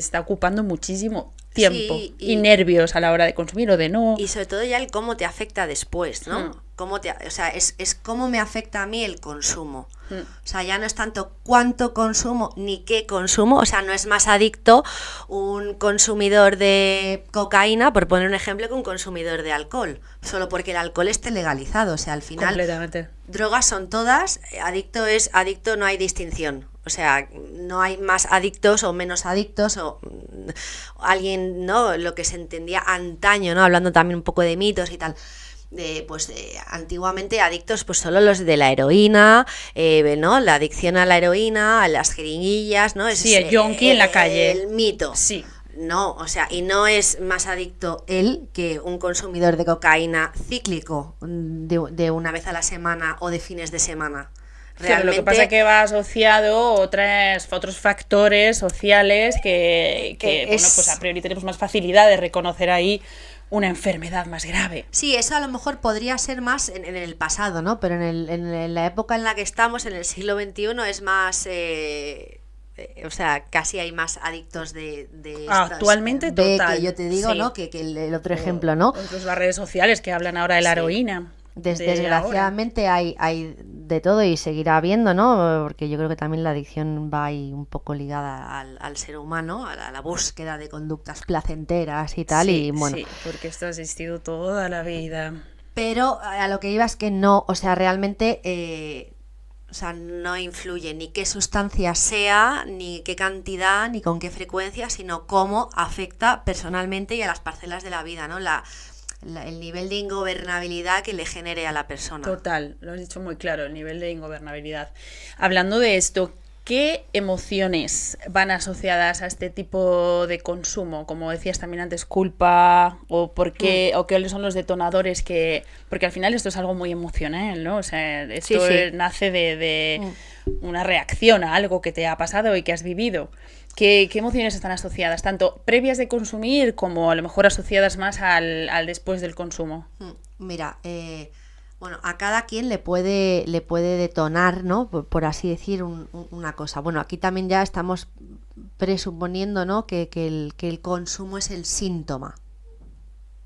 está ocupando muchísimo tiempo y nervios a la hora de consumir o de no. Y sobre todo ya el cómo te afecta después, ¿no? O sea, es cómo me afecta a mí el consumo. O sea, ya no es tanto cuánto consumo ni qué consumo. O sea, no es más adicto un consumidor de cocaína, por poner un ejemplo, que un consumidor de alcohol. Solo porque el alcohol esté legalizado. O sea, al final, completamente. Drogas son todas. Adicto es adicto, no hay distinción. O sea, no hay más adictos o menos adictos, o alguien, ¿no? Lo que se entendía antaño, ¿no? Hablando también un poco de mitos y tal. Antiguamente adictos pues solo los de la heroína, ¿no? La adicción a la heroína, a las jeringuillas, ¿no? Sí, el yonki en la calle. El mito. Sí. No, o sea, y no es más adicto él que un consumidor de cocaína cíclico de una vez a la semana o de fines de semana. Realmente... Lo que pasa es que va asociado otros factores sociales que bueno, pues a priori tenemos más facilidad de reconocer ahí una enfermedad más grave. Sí, eso a lo mejor podría ser más en el pasado, ¿no? Pero en la época en la que estamos, en el siglo XXI, es más... o sea, casi hay más adictos de actualmente total. Que yo te digo, sí. ¿No? Que el otro ejemplo, ¿no? Incluso las redes sociales que hablan ahora de la heroína. Desgraciadamente hay de todo y seguirá habiendo, ¿no? Porque yo creo que también la adicción va ahí un poco ligada al ser humano, a la búsqueda de conductas placenteras y tal, y bueno. Sí, porque esto ha existido toda la vida. Pero a lo que iba es que no, o sea, realmente... O sea, no influye ni qué sustancia sea, ni qué cantidad, ni con qué frecuencia, sino cómo afecta personalmente y a las parcelas de la vida, ¿no? El nivel de ingobernabilidad que le genere a la persona. Total, lo has dicho muy claro, el nivel de ingobernabilidad. Hablando de esto, ¿qué emociones van asociadas a este tipo de consumo? Como decías también antes, culpa, o por qué, o qué son los detonadores que... Porque al final esto es algo muy emocional, ¿no? O sea, esto nace de una reacción a algo que te ha pasado y que has vivido. ¿Qué emociones están asociadas? Tanto previas de consumir como a lo mejor asociadas más al después del consumo. Mira, Bueno, a cada quien le puede detonar, ¿no? Por así decir, una cosa. Bueno, aquí también ya estamos presuponiendo, ¿no? Que el consumo es el síntoma,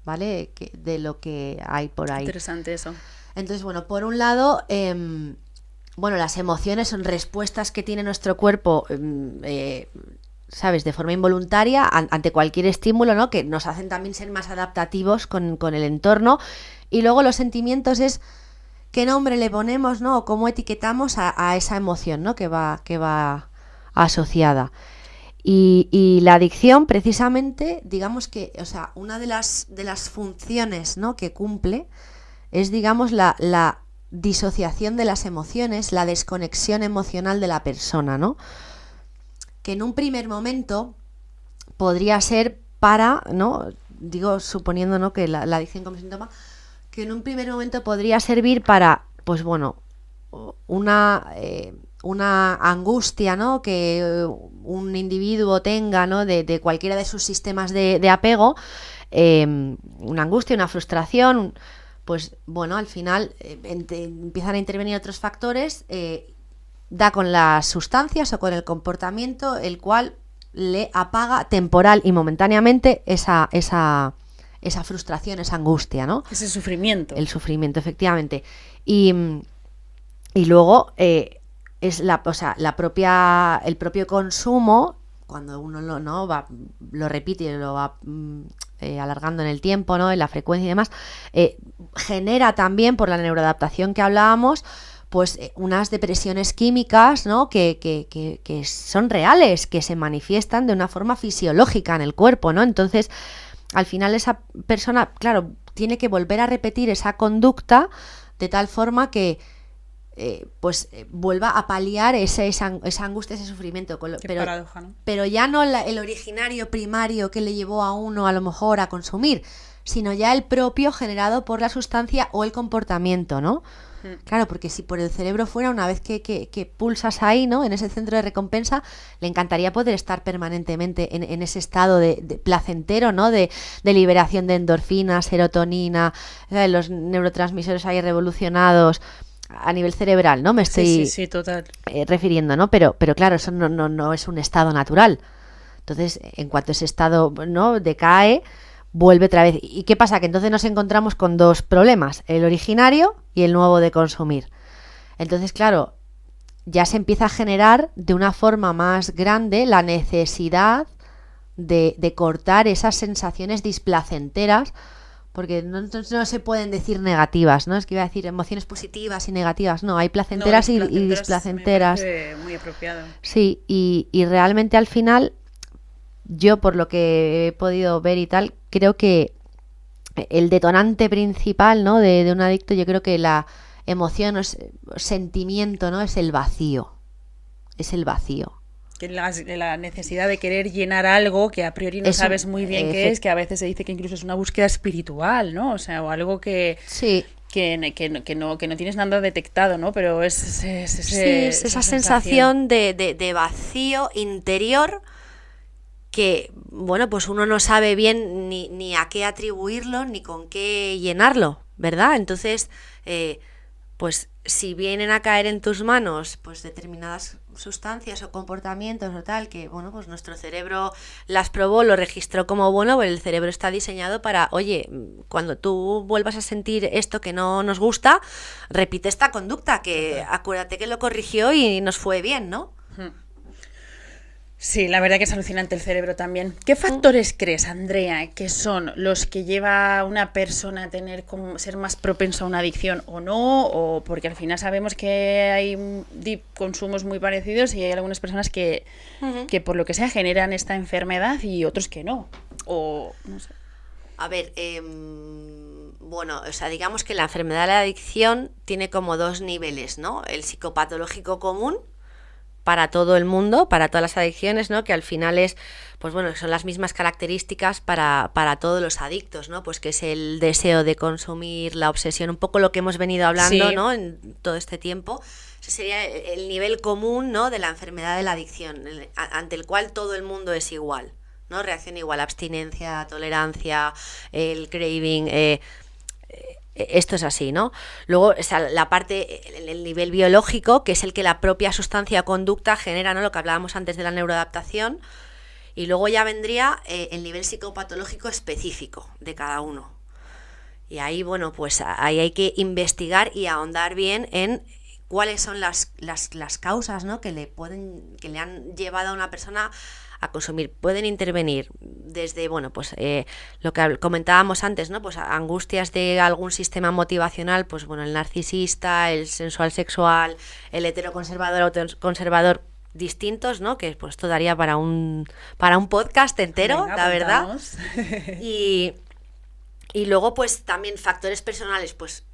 ¿vale? De lo que hay por ahí. Interesante eso. Entonces, bueno, por un lado, bueno, las emociones son respuestas que tiene nuestro cuerpo, ¿sabes? De forma involuntaria ante cualquier estímulo, ¿no? Que nos hacen también ser más adaptativos con el entorno. Y luego los sentimientos es qué nombre le ponemos, ¿no? O cómo etiquetamos a esa emoción, ¿no? Que va asociada. Y la adicción, precisamente, digamos que, o sea, una de las funciones, ¿no? Que cumple es, digamos, la disociación de las emociones, la desconexión emocional de la persona, ¿no? Que en un primer momento podría ser para, ¿no? Digo, suponiendo, ¿no? Que la adicción como síntoma, que en un primer momento podría servir para, pues bueno, una angustia, ¿no? Que un individuo tenga, ¿no? De cualquiera de sus sistemas de apego, una angustia, una frustración, pues bueno, al final empiezan a intervenir otros factores, da con las sustancias o con el comportamiento, el cual le apaga temporal y momentáneamente esa frustración, esa angustia, ¿no? Ese sufrimiento. El sufrimiento, efectivamente. Y luego es el propio consumo, cuando uno lo repite y lo va alargando en el tiempo, ¿no? En la frecuencia y demás, genera también, por la neuroadaptación que hablábamos, pues unas depresiones químicas, ¿no? que son reales, que se manifiestan de una forma fisiológica en el cuerpo, ¿no? Entonces, al final esa persona, claro, tiene que volver a repetir esa conducta de tal forma que vuelva a paliar esa angustia, ese sufrimiento. Paradoja, ¿no? Pero ya no el originario primario que le llevó a uno a lo mejor a consumir, sino ya el propio generado por la sustancia o el comportamiento, ¿no? Claro, porque si por el cerebro fuera, una vez que pulsas ahí, ¿no? En ese centro de recompensa, le encantaría poder estar permanentemente en ese estado de placentero, ¿no? De liberación de endorfinas, serotonina, los neurotransmisores ahí revolucionados a nivel cerebral, ¿no? Me estoy total. Refiriendo, ¿no? Pero claro, eso no es un estado natural. Entonces, en cuanto ese estado, ¿no? decae, vuelve otra vez. ¿Y qué pasa? Que entonces nos encontramos con dos problemas, el originario y el nuevo de consumir. Entonces, claro, ya se empieza a generar de una forma más grande la necesidad de cortar esas sensaciones displacenteras, porque no se pueden decir negativas, ¿no? Es que iba a decir emociones positivas y negativas, no, hay placenteras y displacenteras. Me parece muy apropiado. Sí, y realmente al final, yo por lo que he podido ver y tal, creo que el detonante principal, ¿no? de un adicto, yo creo que la emoción o sentimiento, ¿no? Es el vacío. Es el vacío. Que la necesidad de querer llenar algo que a priori no sabes muy bien qué es, que a veces se dice que incluso es una búsqueda espiritual, ¿no? O sea, o algo que... Sí. Que no tienes nada detectado, ¿no? Pero es esa sensación de vacío interior que, bueno, pues uno no sabe bien ni a qué atribuirlo, ni con qué llenarlo, ¿verdad? Entonces, pues si vienen a caer en tus manos pues determinadas sustancias o comportamientos o tal, que bueno, pues nuestro cerebro las probó, lo registró como bueno, pues el cerebro está diseñado para, oye, cuando tú vuelvas a sentir esto que no nos gusta, repite esta conducta, que acuérdate que lo corrigió y nos fue bien, ¿no? Sí, la verdad que es alucinante el cerebro también. ¿Qué factores crees, Andrea, que son los que lleva a una persona a ser más propenso a una adicción o no? O porque al final sabemos que hay consumos muy parecidos y hay algunas personas que por lo que sea generan esta enfermedad y otros que no. O no sé. A ver, bueno, o sea, digamos que la enfermedad de la adicción tiene como dos niveles, ¿no? El psicopatológico común, para todo el mundo, para todas las adicciones, ¿no? Que al final es, pues bueno, son las mismas características para todos los adictos, ¿no? Pues que es el deseo de consumir, la obsesión, un poco lo que hemos venido hablando, sí, ¿no? En todo este tiempo. Ese sería el nivel común, ¿no? De la enfermedad de la adicción, ante el cual todo el mundo es igual, ¿no? Reacción igual, abstinencia, tolerancia, el craving, esto es así, ¿no? Luego está la parte, el nivel biológico, que es el que la propia sustancia o conducta genera, ¿no? Lo que hablábamos antes de la neuroadaptación. Y luego ya vendría el nivel psicopatológico específico de cada uno. Y ahí, bueno, pues ahí hay que investigar y ahondar bien en cuáles son las causas, ¿no? que le han llevado a una persona a consumir. Pueden intervenir desde, bueno, pues lo que comentábamos antes, ¿no? Pues angustias de algún sistema motivacional, pues bueno, el narcisista, el sensual sexual, el heteroconservador, autoconservador, distintos, ¿no? Que pues esto daría para un podcast entero. Venga, la verdad. Y luego pues también factores personales, pues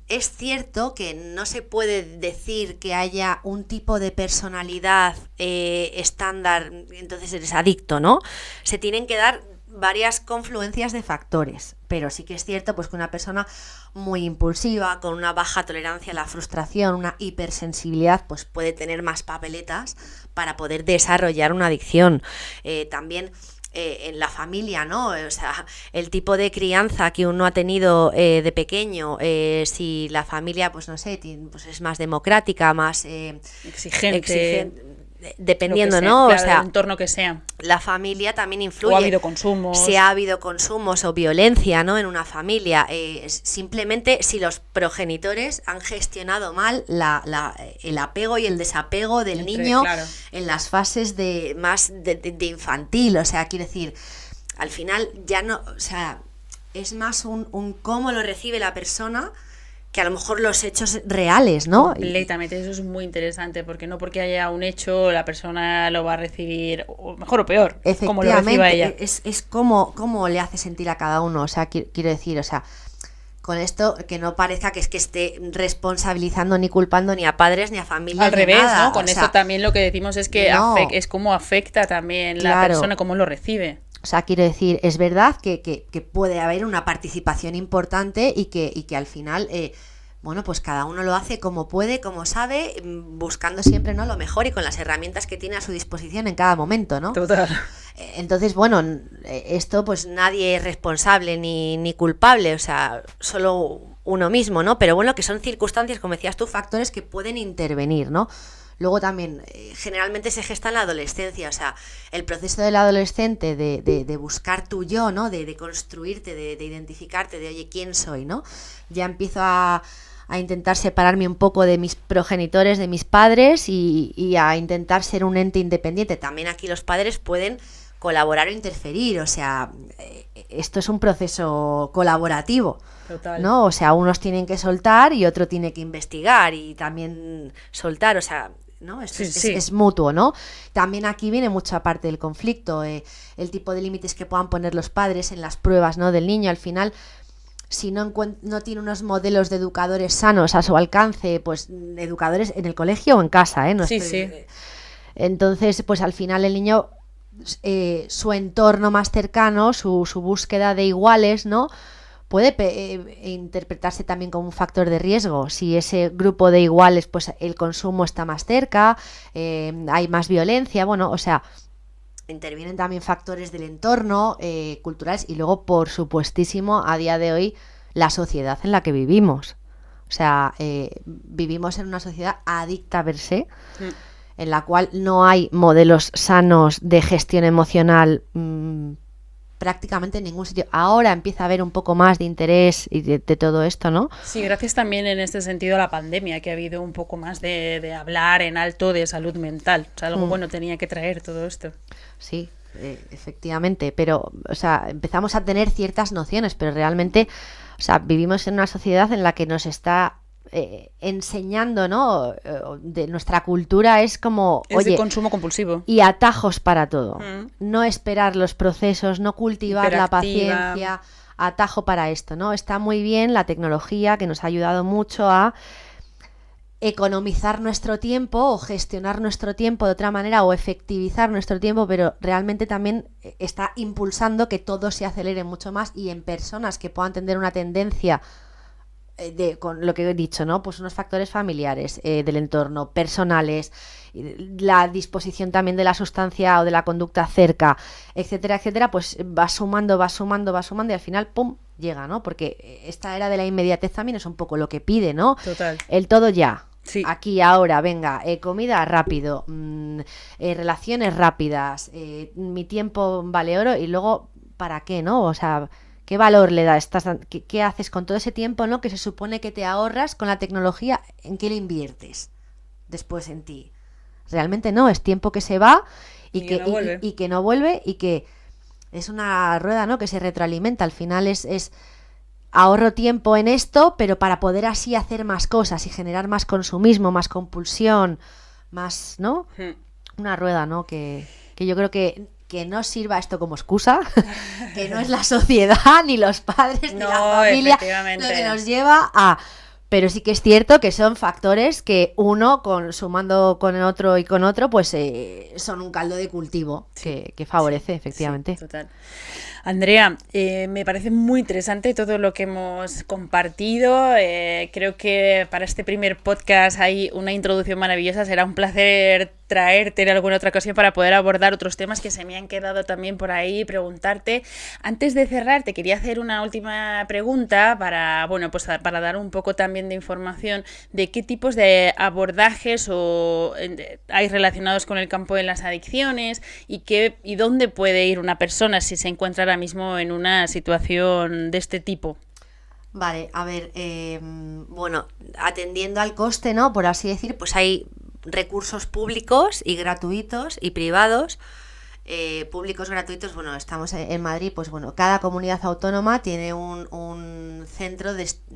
es cierto que no se puede decir que haya un tipo de personalidad estándar, entonces eres adicto, ¿no? Se tienen que dar varias confluencias de factores, pero sí que es cierto pues que una persona muy impulsiva, con una baja tolerancia a la frustración, una hipersensibilidad, pues puede tener más papeletas para poder desarrollar una adicción. También en la familia, ¿no? O sea, el tipo de crianza que uno ha tenido de pequeño, si la familia, pues no sé, pues es más democrática, más exigente, dependiendo, sea, ¿no? Claro, o sea, el entorno que sea. La familia también influye. O ha habido consumos. Si ha habido consumos o violencia, ¿no? En una familia. Simplemente si los progenitores han gestionado mal el apego y el desapego del niño, claro, en las fases de infantil. O sea, quiero decir, al final ya no, o sea, es más un cómo lo recibe la persona que a lo mejor los hechos reales, ¿no? Completamente, eso es muy interesante, porque no porque haya un hecho la persona lo va a recibir o mejor o peor, como lo reciba ella. Es como le hace sentir a cada uno, o sea, quiero decir, o sea, con esto que no parezca que es que esté responsabilizando ni culpando ni a padres ni a familias. Al revés, nada, ¿no? Con esto también lo que decimos es que no, es cómo afecta también la persona, cómo lo recibe. O sea, quiero decir, es verdad que puede haber una participación importante y que al final, bueno, pues cada uno lo hace como puede, como sabe, buscando siempre, ¿no?, lo mejor y con las herramientas que tiene a su disposición en cada momento, ¿no? Total. Entonces, bueno, esto pues nadie es responsable ni culpable, o sea, solo uno mismo, ¿no? Pero bueno, que son circunstancias, como decías tú, factores que pueden intervenir, ¿no? Luego también, generalmente se gesta en la adolescencia, o sea, el proceso del adolescente de buscar tu yo, ¿no? De construirte, de identificarte, de oye, ¿quién soy?, ¿no? Ya empiezo a intentar separarme un poco de mis progenitores, de mis padres y a intentar ser un ente independiente. También aquí los padres pueden colaborar o interferir, o sea, esto es un proceso colaborativo. Total. ¿No? O sea, unos tienen que soltar y otro tiene que investigar y también soltar, o sea, ¿no? Esto es mutuo, ¿no? También aquí viene mucha parte del conflicto, el tipo de límites que puedan poner los padres en las pruebas, ¿no?, del niño. Al final, si no tiene unos modelos de educadores sanos a su alcance, pues educadores en el colegio o en casa, ¿eh? Entonces, pues al final el niño, su entorno más cercano, su búsqueda de iguales, ¿no?, puede interpretarse también como un factor de riesgo. Si ese grupo de iguales, pues el consumo está más cerca, hay más violencia, bueno, o sea, intervienen también factores del entorno, culturales, y luego, por supuestísimo, a día de hoy, la sociedad en la que vivimos. O sea, vivimos en una sociedad adicta per se, en la cual no hay modelos sanos de gestión emocional prácticamente en ningún sitio. Ahora empieza a haber un poco más de interés y de todo esto, ¿no? Sí, gracias también en este sentido a la pandemia, que ha habido un poco más de hablar en alto de salud mental. O sea, algo bueno tenía que traer todo esto. Sí, efectivamente, pero, o sea, empezamos a tener ciertas nociones, pero realmente, o sea, vivimos en una sociedad en la que nos está enseñando, ¿no? De nuestra cultura es como, es de consumo compulsivo y atajos para todo, no esperar los procesos, no cultivar la paciencia, atajo para esto, ¿no? Está muy bien la tecnología, que nos ha ayudado mucho a economizar nuestro tiempo o gestionar nuestro tiempo de otra manera o efectivizar nuestro tiempo, pero realmente también está impulsando que todo se acelere mucho más, y en personas que puedan tener una tendencia con lo que he dicho, ¿no? Pues unos factores familiares, del entorno, personales, la disposición también de la sustancia o de la conducta cerca, etcétera, etcétera, pues va sumando y al final, ¡pum!, llega, ¿no? Porque esta era de la inmediatez también es un poco lo que pide, ¿no? Total. El todo ya. Sí. Aquí, ahora, venga, comida rápido, relaciones rápidas, mi tiempo vale oro y luego, ¿para qué, no? O sea, ¿qué valor le das? ¿Qué haces con todo ese tiempo, no? Que se supone que te ahorras con la tecnología, ¿en qué lo inviertes después en ti? Realmente no, es tiempo que se va y que no vuelve y que es una rueda, ¿no? Que se retroalimenta. Al final es ahorro tiempo en esto, pero para poder así hacer más cosas y generar más consumismo, más compulsión, más, ¿no? Una rueda, ¿no? Que yo creo que no sirva esto como excusa, que no es la sociedad, ni los padres, ni la familia, lo que nos lleva a... Pero sí que es cierto que son factores que uno, sumando con el otro y con otro, pues son un caldo de cultivo que favorece, efectivamente. Sí, total. Andrea, me parece muy interesante todo lo que hemos compartido. Creo que para este primer podcast hay una introducción maravillosa. Será un placer traerte en alguna otra ocasión para poder abordar otros temas que se me han quedado también por ahí, preguntarte. Antes de cerrar, te quería hacer una última pregunta para dar un poco también de información de qué tipos de abordajes hay relacionados con el campo de las adicciones y dónde puede ir una persona si se encuentra ahora mismo en una situación de este tipo. Vale, a ver, atendiendo al coste, ¿no? Por así decir, pues hay recursos públicos y gratuitos y privados. Públicos gratuitos, estamos en Madrid, pues cada comunidad autónoma tiene un centro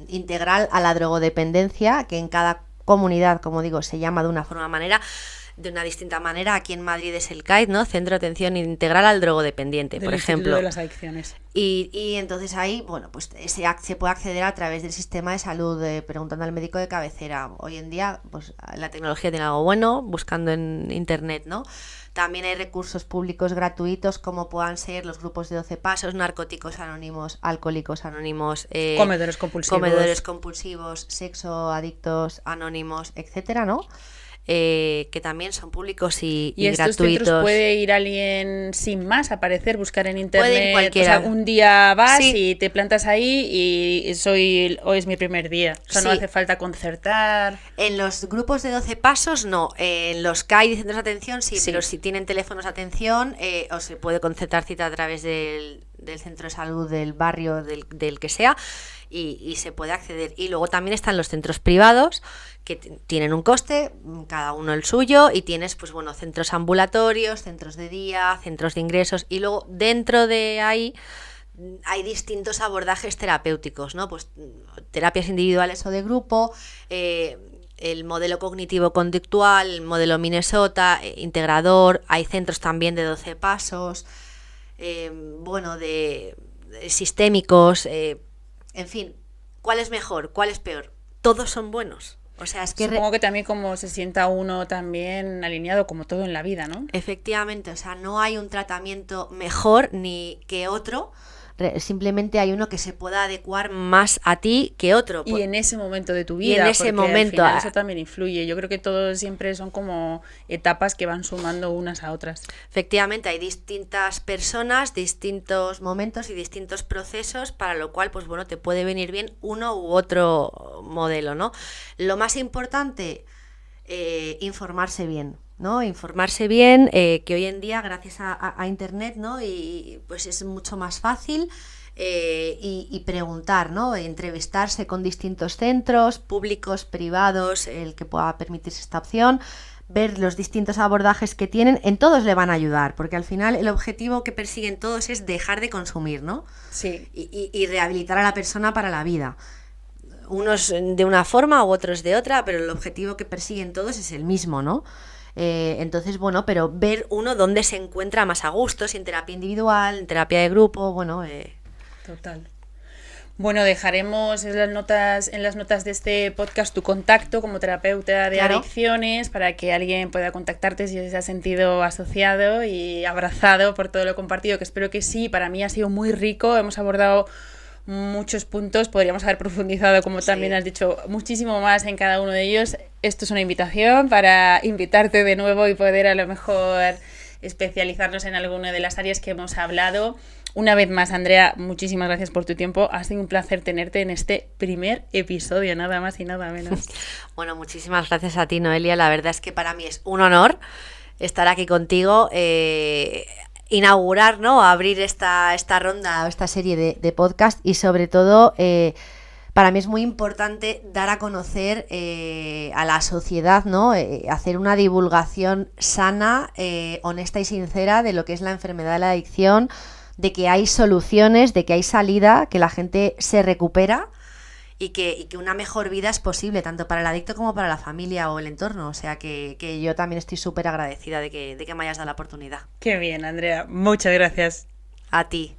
integral a la drogodependencia, que en cada comunidad, como digo, se llama de una distinta manera. Aquí en Madrid es el CAID, ¿no? Centro de Atención Integral al Drogodependiente, por ejemplo. De las adicciones. Y entonces ahí, pues se puede acceder a través del sistema de salud, preguntando al médico de cabecera. Hoy en día, pues la tecnología tiene algo bueno, buscando en internet, ¿no? También hay recursos públicos gratuitos, como puedan ser los grupos de 12 pasos, Narcóticos Anónimos, Alcohólicos Anónimos, comedores compulsivos, sexo adictos anónimos, etcétera, ¿no? Que también son públicos y estos gratuitos. Centros puede ir alguien sin más, aparecer, buscar en internet. Puede ir cualquiera. O sea, un día vas y te plantas ahí y hoy es mi primer día. O sea, no hace falta concertar. En los grupos de 12 pasos no. En los CAI de centros de atención sí, pero si tienen teléfonos de atención o se puede concertar cita a través del centro de salud del barrio, del que sea, y se puede acceder. Y luego también están los centros privados, que tienen un coste, cada uno el suyo, y tienes centros ambulatorios, centros de día, centros de ingresos, y luego dentro de ahí hay distintos abordajes terapéuticos, ¿no? Pues terapias individuales o de grupo, el modelo cognitivo-conductual, el modelo Minnesota, integrador, hay centros también de 12 pasos, de sistémicos, en fin, ¿cuál es mejor? ¿Cuál es peor? Todos son buenos. O sea, es que supongo que también como se sienta uno también alineado, como todo en la vida, ¿no? Efectivamente, o sea, no hay un tratamiento mejor ni que otro. Simplemente hay uno que se pueda adecuar más a ti que otro. Y en ese momento de tu vida, en ese momento, al final eso también influye. Yo creo que todos siempre son como etapas que van sumando unas a otras. Efectivamente, hay distintas personas, distintos momentos y distintos procesos, para lo cual, pues te puede venir bien uno u otro modelo, ¿no? Lo más importante, informarse bien. ¿No? Informarse bien, que hoy en día gracias a internet, ¿no? Y pues es mucho más fácil, y preguntar, ¿no? Entrevistarse con distintos centros públicos, privados, el que pueda permitirse esta opción, ver los distintos abordajes que tienen. En todos le van a ayudar, porque al final el objetivo que persiguen todos es dejar de consumir, ¿no? Sí. Y rehabilitar a la persona para la vida. Unos de una forma u otros de otra, pero el objetivo que persiguen todos es el mismo, ¿no? Entonces, pero ver uno dónde se encuentra más a gusto, si en terapia individual, en terapia de grupo, Total. Bueno, dejaremos en las notas de este podcast tu contacto como terapeuta de adicciones, para que alguien pueda contactarte si se ha sentido asociado y abrazado por todo lo compartido, que espero que sí. Para mí ha sido muy rico, hemos abordado muchos puntos, podríamos haber profundizado, como también has dicho, muchísimo más en cada uno de ellos. Esto es una invitación para invitarte de nuevo y poder a lo mejor especializarnos en alguna de las áreas que hemos hablado. Una vez más, Andrea, muchísimas gracias por tu tiempo. Ha sido un placer tenerte en este primer episodio, nada más y nada menos. Bueno, muchísimas gracias a ti, Noelia. La verdad es que para mí es un honor estar aquí contigo, inaugurar, ¿no? Abrir esta ronda o esta serie de podcast y sobre todo para mí es muy importante dar a conocer a la sociedad, ¿no? Hacer una divulgación sana, honesta y sincera de lo que es la enfermedad de la adicción, de que hay soluciones, de que hay salida, que la gente se recupera y que una mejor vida es posible, tanto para el adicto como para la familia o el entorno. O sea que yo también estoy súper agradecida de que me hayas dado la oportunidad. Qué bien, Andrea. Muchas gracias. A ti.